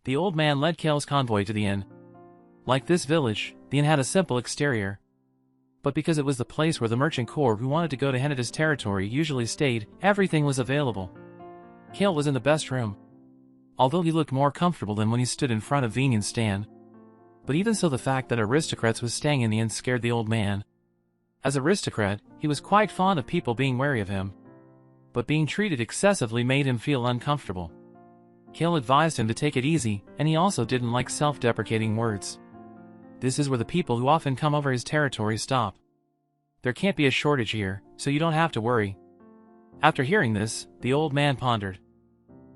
the old man led Kale's convoy to the inn. Like this village, the inn had a simple exterior. But because it was the place where the merchant corps who wanted to go to Henada's territory usually stayed, everything was available. Kale was in the best room, although he looked more comfortable than when he stood in front of Vinyan's stand. But even so, the fact that aristocrats was staying in the inn scared the old man. As aristocrat, he was quite fond of people being wary of him. But being treated excessively made him feel uncomfortable. Kale advised him to take it easy, and he also didn't like self-deprecating words. This is where the people who often come over his territory stop. There can't be a shortage here, so you don't have to worry. After hearing this, the old man pondered.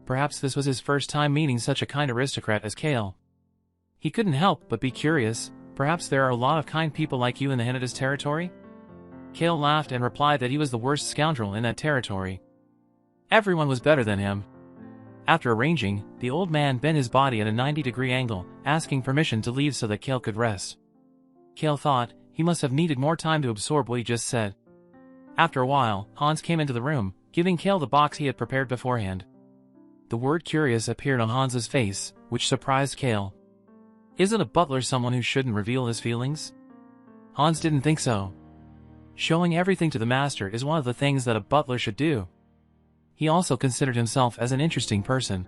Perhaps this was his first time meeting such a kind aristocrat as Kale. He couldn't help but be curious. Perhaps there are a lot of kind people like you in the Henada's territory? Kale laughed and replied that he was the worst scoundrel in that territory. Everyone was better than him. After arranging, the old man bent his body at a 90-degree angle, asking permission to leave so that Kale could rest. Kale thought he must have needed more time to absorb what he just said. After a while, Hans came into the room, giving Kale the box he had prepared beforehand. The word curious appeared on Hans's face, which surprised Kale. Isn't a butler someone who shouldn't reveal his feelings? Hans didn't think so. Showing everything to the master is one of the things that a butler should do. He also considered himself as an interesting person.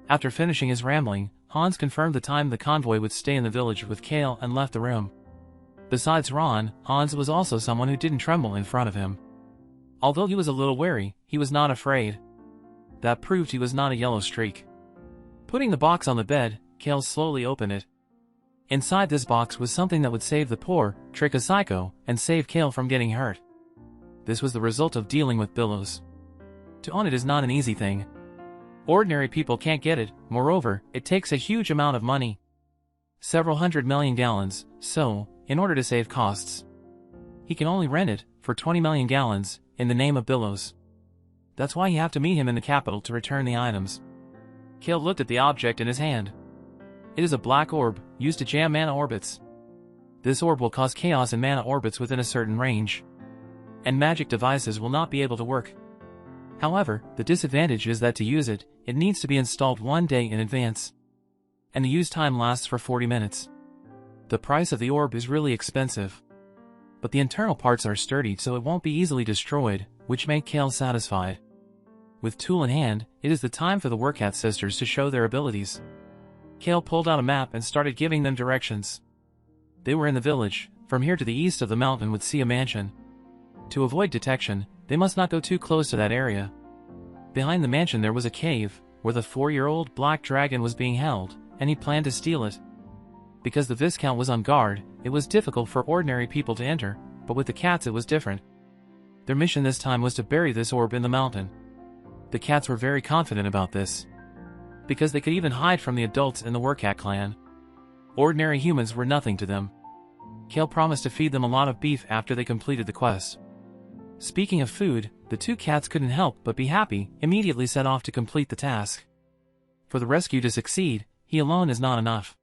After finishing his rambling, Hans confirmed the time the convoy would stay in the village with Kale and left the room. Besides Ron, Hans was also someone who didn't tremble in front of him. Although he was a little wary, he was not afraid. That proved he was not a yellow streak. Putting the box on the bed, Kale slowly opened it. Inside this box was something that would save the poor, trick a psycho, and save Kale from getting hurt. This was the result of dealing with billows. To own it is not an easy thing. Ordinary people can't get it, moreover, it takes a huge amount of money. Several 100 million gallons, so, in order to save costs, he can only rent it, for 20 million gallons, in the name of Billows. That's why you have to meet him in the capital to return the items. Kale looked at the object in his hand. It is a black orb, used to jam mana orbits. This orb will cause chaos in mana orbits within a certain range, and magic devices will not be able to work. However, the disadvantage is that to use it, it needs to be installed 1 day in advance, and the use time lasts for 40 minutes. The price of the orb is really expensive, but the internal parts are sturdy so it won't be easily destroyed, which made Kale satisfied. With tool in hand, it is the time for the Workat sisters to show their abilities. Kale pulled out a map and started giving them directions. They were in the village. From here to the east of the mountain would see a mansion. To avoid detection, they must not go too close to that area. Behind the mansion there was a cave, where the 4-year-old black dragon was being held, and he planned to steal it. Because the Viscount was on guard, it was difficult for ordinary people to enter, but with the cats it was different. Their mission this time was to bury this orb in the mountain. The cats were very confident about this, because they could even hide from the adults in the Workat clan. Ordinary humans were nothing to them. Kale promised to feed them a lot of beef after they completed the quest. Speaking of food, the two cats couldn't help but be happy, immediately set off to complete the task. For the rescue to succeed, he alone is not enough.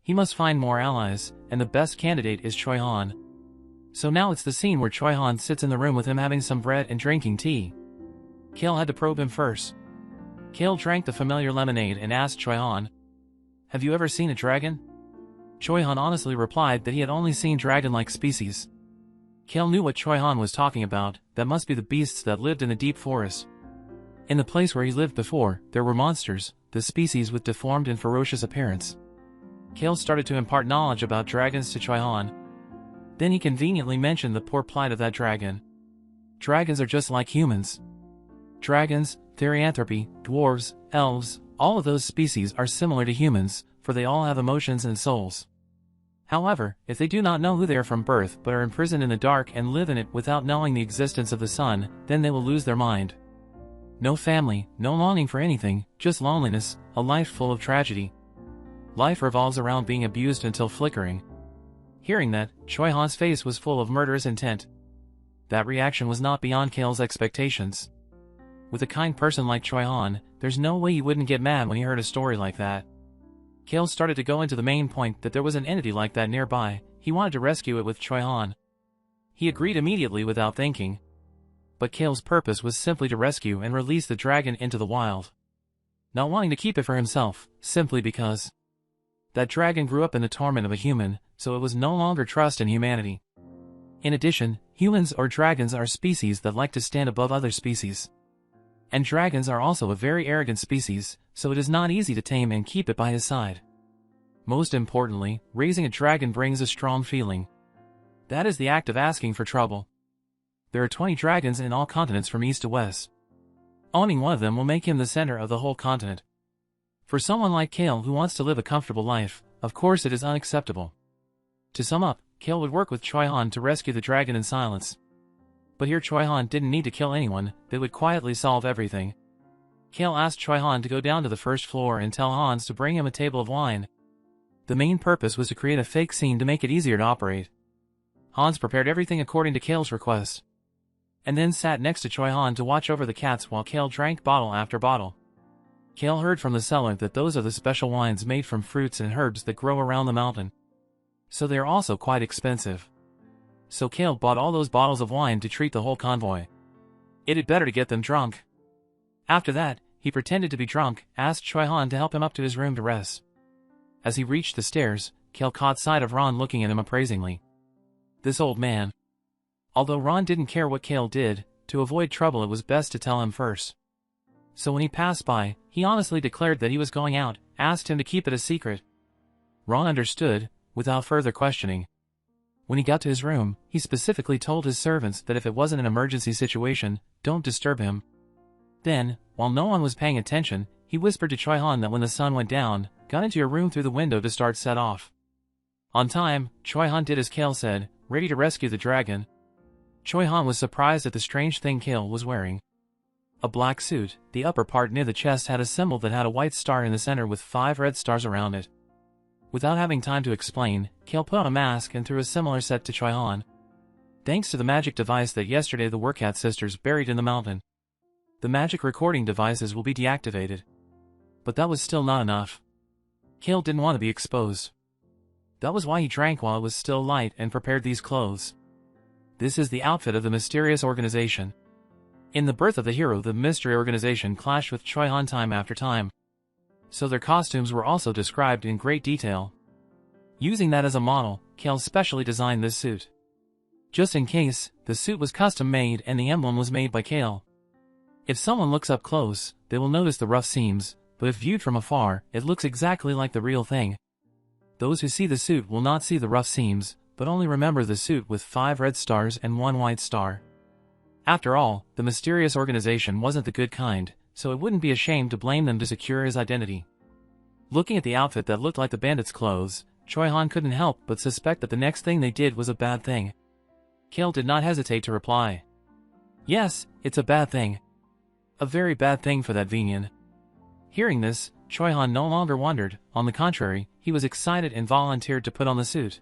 He must find more allies, and the best candidate is Choi Han. So now it's the scene where Choi Han sits in the room with him having some bread and drinking tea. Kale had to probe him first. Kale drank the familiar lemonade and asked Choi Han, "Have you ever seen a dragon?" Choi Han honestly replied that he had only seen dragon-like species. Kale knew what Choi Han was talking about, that must be the beasts that lived in the deep forest. In the place where he lived before, there were monsters, the species with deformed and ferocious appearance. Kale started to impart knowledge about dragons to Choi Han. Then he conveniently mentioned the poor plight of that dragon. Dragons are just like humans. Dragons, therianthropy, dwarves, elves, all of those species are similar to humans, for they all have emotions and souls. However, if they do not know who they are from birth but are imprisoned in the dark and live in it without knowing the existence of the sun, then they will lose their mind. No family, no longing for anything, just loneliness, a life full of tragedy. Life revolves around being abused until flickering. Hearing that, Choi Han's face was full of murderous intent. That reaction was not beyond Kale's expectations. With a kind person like Choi Han, there's no way he wouldn't get mad when he heard a story like that. Kale started to go into the main point that there was an entity like that nearby. He wanted to rescue it with Choi Han. He agreed immediately without thinking. But Kale's purpose was simply to rescue and release the dragon into the wild. not wanting to keep it for himself, simply because that dragon grew up in the torment of a human, so it was no longer trust in humanity. In addition, humans or dragons are species that like to stand above other species. And dragons are also a very arrogant species, so it is not easy to tame and keep it by his side. Most importantly, raising a dragon brings a strong feeling. That is the act of asking for trouble. There are 20 dragons in all continents from east to west. Owning one of them will make him the center of the whole continent. For someone like K-Uyn who wants to live a comfortable life, of course it is unacceptable. To sum up, K-Uyn would work with Choi-Han to rescue the dragon in silence. But here Choi-Han didn't need to kill anyone, they would quietly solve everything. K-Uyn asked Choi-Han to go down to the first floor and tell Hans to bring him a table of wine. The main purpose was to create a fake scene to make it easier to operate. Hans prepared everything according to K-Uyn's request, and then sat next to Choi-Han to watch over the cats while K-Uyn drank bottle after bottle. K-Uyn heard from the cellar that those are the special wines made from fruits and herbs that grow around the mountain. So they are also quite expensive. So K-Uyn bought all those bottles of wine to treat the whole convoy. It had better to get them drunk. After that, he pretended to be drunk, asked Choi-Han to help him up to his room to rest. As he reached the stairs, K-Uyn caught sight of Ron looking at him appraisingly. This old man. Although Ron didn't care what K-Uyn did, to avoid trouble it was best to tell him first. So when he passed by, he honestly declared that he was going out, asked him to keep it a secret. Ron understood, without further questioning. When he got to his room, he specifically told his servants that if it wasn't an emergency situation, don't disturb him. Then, while no one was paying attention, he whispered to Choi-Han that when the sun went down, got into your room through the window to start set off. On time, Choi-Han did as K-Uyn said, ready to rescue the dragon. Choi-Han was surprised at the strange thing K-Uyn was wearing. A black suit, the upper part near the chest had a symbol that had a white star in the center with 5 red stars around it. Without having time to explain, K-Uyn put on a mask and threw a similar set to Choi-Han. Thanks to the magic device that yesterday the Werkat sisters buried in the mountain, the magic recording devices will be deactivated. But that was still not enough. K-Uyn didn't want to be exposed. That was why he drank while it was still light and prepared these clothes. This is the outfit of the mysterious organization. In the birth of the hero, the mystery organization clashed with Choi-Han time after time. So their costumes were also described in great detail. Using that as a model, K-Uyn specially designed this suit. Just in case, the suit was custom made and the emblem was made by K-Uyn. If someone looks up close, they will notice the rough seams, but if viewed from afar, it looks exactly like the real thing. Those who see the suit will not see the rough seams, but only remember the suit with 5 red stars and 1 white star. After all, the mysterious organization wasn't the good kind, so it wouldn't be a shame to blame them to secure his identity. Looking at the outfit that looked like the bandits' clothes, Choi-Han couldn't help but suspect that the next thing they did was a bad thing. K-Uyn did not hesitate to reply. Yes, it's a bad thing. A very bad thing for that Venian. Hearing this, Choi-Han no longer wondered, on the contrary, he was excited and volunteered to put on the suit.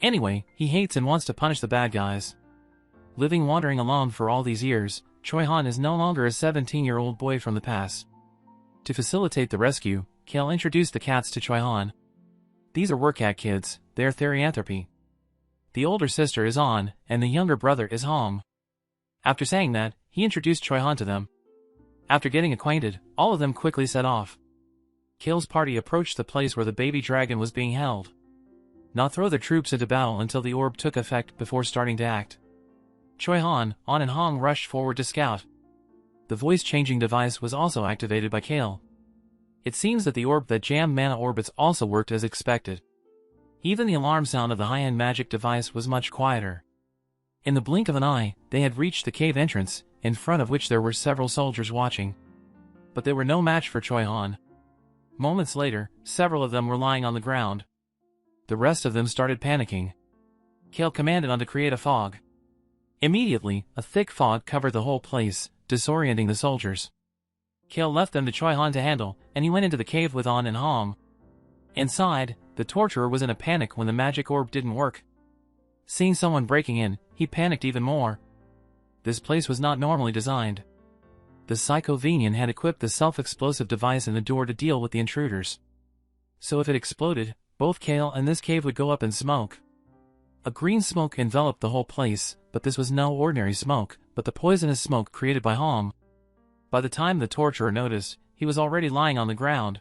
Anyway, he hates and wants to punish the bad guys. Living wandering alone for all these years, Choi-Han is no longer a 17-year-old boy from the past. To facilitate the rescue, K-Uyn introduced the cats to Choi-Han. These are Werkat kids, they are therianthropy. The older sister is On, and the younger brother is Hong. After saying that, he introduced Choi-Han to them. After getting acquainted, all of them quickly set off. K-Uyn's party approached the place where the baby dragon was being held. Not throw their troops into battle until the orb took effect before starting to act. Choi-Han, On and Hong rushed forward to scout. The voice-changing device was also activated by K-Uyn. It seems that the orb that jammed mana orbits also worked as expected. Even the alarm sound of the high-end magic device was much quieter. In the blink of an eye, they had reached the cave entrance, in front of which there were several soldiers watching. But they were no match for Choi-Han. Moments later, several of them were lying on the ground. The rest of them started panicking. K-Uyn commanded On to create a fog. Immediately, a thick fog covered the whole place, disorienting the soldiers. K-Uyn left them to Choi-Han to handle, and he went into the cave with On and Hong. Inside, the torturer was in a panic when the magic orb didn't work. Seeing someone breaking in, he panicked even more. This place was not normally designed. The Psycho-Venian had equipped the self-explosive device in the door to deal with the intruders. So if it exploded, both K-Uyn and this cave would go up in smoke. A green smoke enveloped the whole place, but this was no ordinary smoke, but the poisonous smoke created by Hong. By the time the torturer noticed, he was already lying on the ground.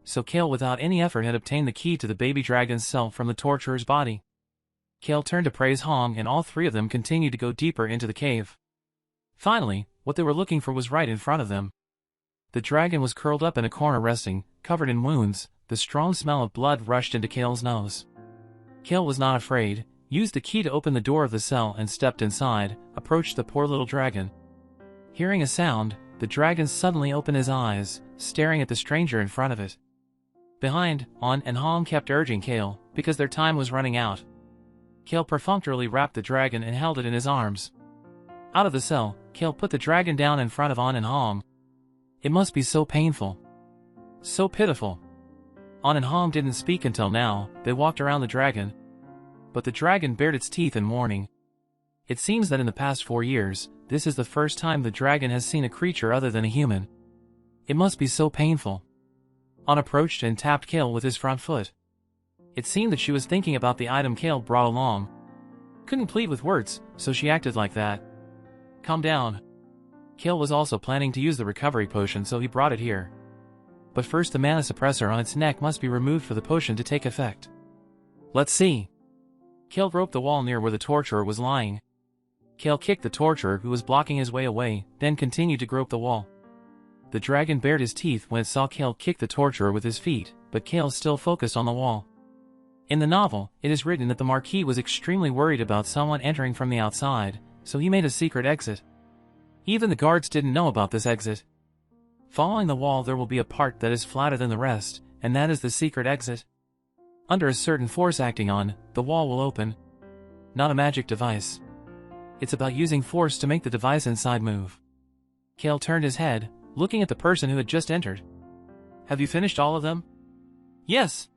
So Kale without any effort had obtained the key to the baby dragon's cell from the torturer's body. Kale turned to praise Hong and all three of them continued to go deeper into the cave. Finally, what they were looking for was right in front of them. The dragon was curled up in a corner resting, covered in wounds. The strong smell of blood rushed into Kale's nose. Kale was not afraid, used the key to open the door of the cell and stepped inside, approached the poor little dragon. Hearing a sound, the dragon suddenly opened his eyes, staring at the stranger in front of it. Behind, On and Hong kept urging Kale, because their time was running out. Kale perfunctorily wrapped the dragon and held it in his arms. Out of the cell, Kale put the dragon down in front of On and Hong. It must be so painful. So pitiful. On and Hong didn't speak until now. They walked around the dragon. But the dragon bared its teeth in warning. It seems that in the past 4 years, this is the first time the dragon has seen a creature other than a human. It must be so painful. On approached and tapped Kale with his front foot. It seemed that she was thinking about the item Kale brought along. Couldn't plead with words, so she acted like that. Calm down. Kale was also planning to use the recovery potion, so he brought it here. But first the mana suppressor on its neck must be removed for the potion to take effect. Let's see. Kale roped the wall near where the torturer was lying. Kale kicked the torturer who was blocking his way away, then continued to grope the wall. The dragon bared his teeth when it saw Kale kick the torturer with his feet, but Kale still focused on the wall. In the novel, it is written that the Marquis was extremely worried about someone entering from the outside, so he made a secret exit. Even the guards didn't know about this exit. Following the wall there will be a part that is flatter than the rest, and that is the secret exit. Under a certain force acting on, the wall will open. Not a magic device. It's about using force to make the device inside move. Kale turned his head, looking at the person who had just entered. Have you finished all of them? Yes.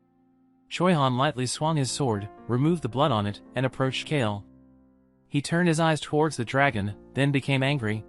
Choi-Han lightly swung his sword, removed the blood on it, and approached Kale. He turned his eyes towards the dragon, then became angry.